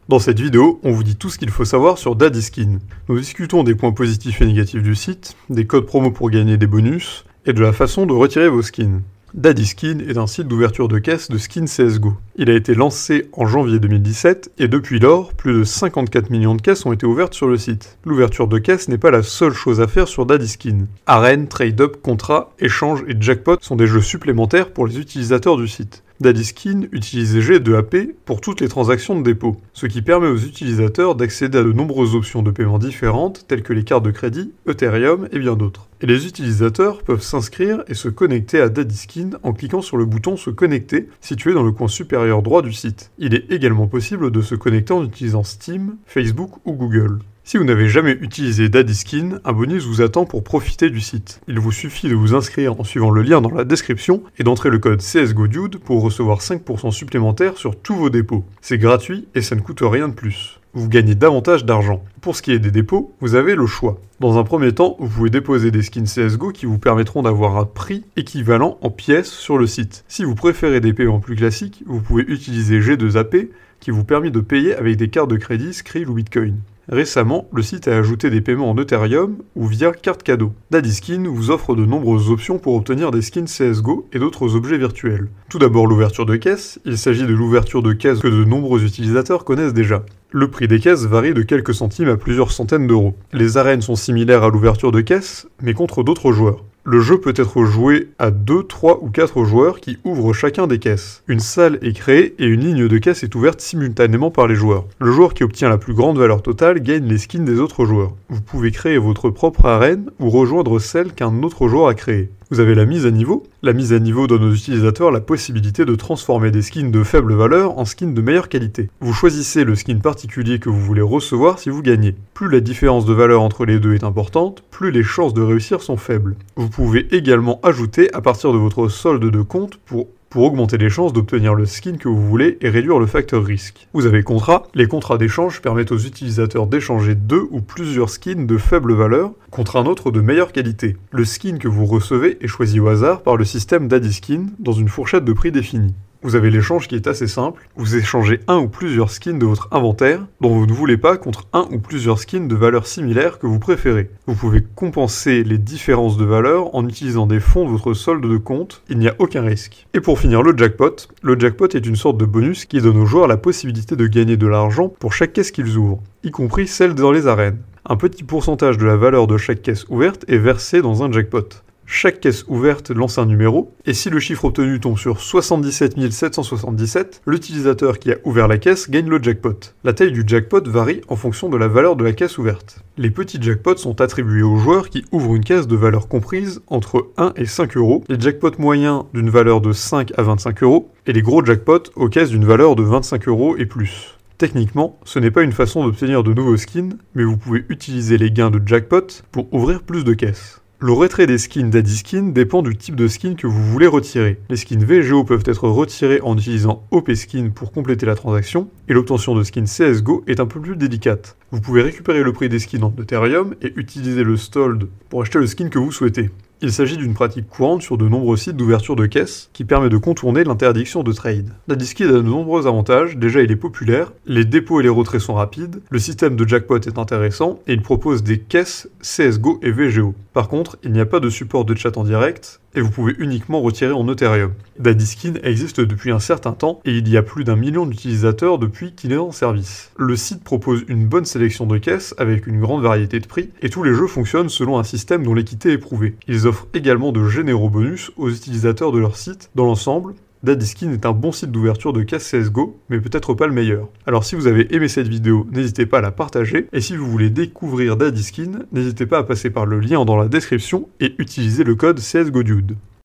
Dans cette vidéo, on vous dit tout ce qu'il faut savoir sur Daddyskin. Nous discutons des points positifs et négatifs du site, des codes promo pour gagner des bonus, et de la façon de retirer vos skins. Daddyskin est un site d'ouverture de caisse de skins CSGO. Il a été lancé en janvier 2017 et depuis lors, plus de 54 millions de caisses ont été ouvertes sur le site. L'ouverture de caisse n'est pas la seule chose à faire sur Daddyskin. Arène, trade-up, contrat, échange et jackpot sont des jeux supplémentaires pour les utilisateurs du site. Daddyskin utilise G2AP pour toutes les transactions de dépôt, ce qui permet aux utilisateurs d'accéder à de nombreuses options de paiement différentes telles que les cartes de crédit, Ethereum et bien d'autres. Et les utilisateurs peuvent s'inscrire et se connecter à Daddyskin en cliquant sur le bouton se connecter situé dans le coin supérieur droit du site. Il est également possible de se connecter en utilisant Steam, Facebook ou Google. Si vous n'avez jamais utilisé Daddyskin, un bonus vous attend pour profiter du site. Il vous suffit de vous inscrire en suivant le lien dans la description et d'entrer le code CSGODUDE pour recevoir 5% supplémentaires sur tous vos dépôts. C'est gratuit et ça ne coûte rien de plus. Vous gagnez davantage d'argent. Pour ce qui est des dépôts, vous avez le choix. Dans un premier temps, vous pouvez déposer des skins CSGO qui vous permettront d'avoir un prix équivalent en pièces sur le site. Si vous préférez des paiements plus classiques, vous pouvez utiliser G2AP qui vous permet de payer avec des cartes de crédit, Skrill ou Bitcoin. Récemment, le site a ajouté des paiements en Ethereum ou via carte cadeau. Daddyskin vous offre de nombreuses options pour obtenir des skins CSGO et d'autres objets virtuels. Tout d'abord l'ouverture de caisse, il s'agit de l'ouverture de caisse que de nombreux utilisateurs connaissent déjà. Le prix des caisses varie de quelques centimes à plusieurs centaines d'euros. Les arènes sont similaires à l'ouverture de caisse, mais contre d'autres joueurs. Le jeu peut être joué à 2, 3 ou 4 joueurs qui ouvrent chacun des caisses. Une salle est créée et une ligne de caisse est ouverte simultanément par les joueurs. Le joueur qui obtient la plus grande valeur totale gagne les skins des autres joueurs. Vous pouvez créer votre propre arène ou rejoindre celle qu'un autre joueur a créée. Vous avez la mise à niveau. La mise à niveau donne aux utilisateurs la possibilité de transformer des skins de faible valeur en skins de meilleure qualité. Vous choisissez le skin particulier que vous voulez recevoir si vous gagnez. Plus la différence de valeur entre les deux est importante, plus les chances de réussir sont faibles. Vous pouvez également ajouter à partir de votre solde de compte pour augmenter les chances d'obtenir le skin que vous voulez et réduire le facteur risque. Vous avez contrat. Les contrats d'échange permettent aux utilisateurs d'échanger 2 ou plusieurs skins de faible valeur contre un autre de meilleure qualité. Le skin que vous recevez est choisi au hasard par le système Daddyskin dans une fourchette de prix définie. Vous avez l'échange qui est assez simple, vous échangez un ou plusieurs skins de votre inventaire dont vous ne voulez pas contre un ou plusieurs skins de valeurs similaires que vous préférez. Vous pouvez compenser les différences de valeur en utilisant des fonds de votre solde de compte, il n'y a aucun risque. Et pour finir le jackpot est une sorte de bonus qui donne aux joueurs la possibilité de gagner de l'argent pour chaque caisse qu'ils ouvrent, y compris celle dans les arènes. Un petit pourcentage de la valeur de chaque caisse ouverte est versé dans un jackpot. Chaque caisse ouverte lance un numéro, et si le chiffre obtenu tombe sur 77 777, l'utilisateur qui a ouvert la caisse gagne le jackpot. La taille du jackpot varie en fonction de la valeur de la caisse ouverte. Les petits jackpots sont attribués aux joueurs qui ouvrent une caisse de valeur comprise entre 1 et 5 euros, les jackpots moyens d'une valeur de 5 à 25 euros, et les gros jackpots aux caisses d'une valeur de 25 euros et plus. Techniquement, ce n'est pas une façon d'obtenir de nouveaux skins, mais vous pouvez utiliser les gains de jackpot pour ouvrir plus de caisses. Le retrait des skins Daddyskin dépend du type de skin que vous voulez retirer. Les skins VGO peuvent être retirés en utilisant OP-Skin pour compléter la transaction, et l'obtention de skins CSGO est un peu plus délicate. Vous pouvez récupérer le prix des skins en Ethereum et utiliser le solde pour acheter le skin que vous souhaitez. Il s'agit d'une pratique courante sur de nombreux sites d'ouverture de caisse qui permet de contourner l'interdiction de trade. Daddyskin a de nombreux avantages, déjà il est populaire, les dépôts et les retraits sont rapides, le système de jackpot est intéressant et il propose des caisses CSGO et VGO. Par contre, il n'y a pas de support de chat en direct et vous pouvez uniquement retirer en Ethereum. Daddyskin existe depuis un certain temps et il y a plus d'1 million d'utilisateurs depuis qu'il est en service. Le site propose une bonne sélection de caisses avec une grande variété de prix et tous les jeux fonctionnent selon un système dont l'équité est prouvée. Ils offrent également de généreux bonus aux utilisateurs de leur site. Dans l'ensemble, Daddyskin est un bon site d'ouverture de caisse CSGO, mais peut-être pas le meilleur. Alors si vous avez aimé cette vidéo, n'hésitez pas à la partager, et si vous voulez découvrir Daddyskin, n'hésitez pas à passer par le lien dans la description et utiliser le code CSGODUDE.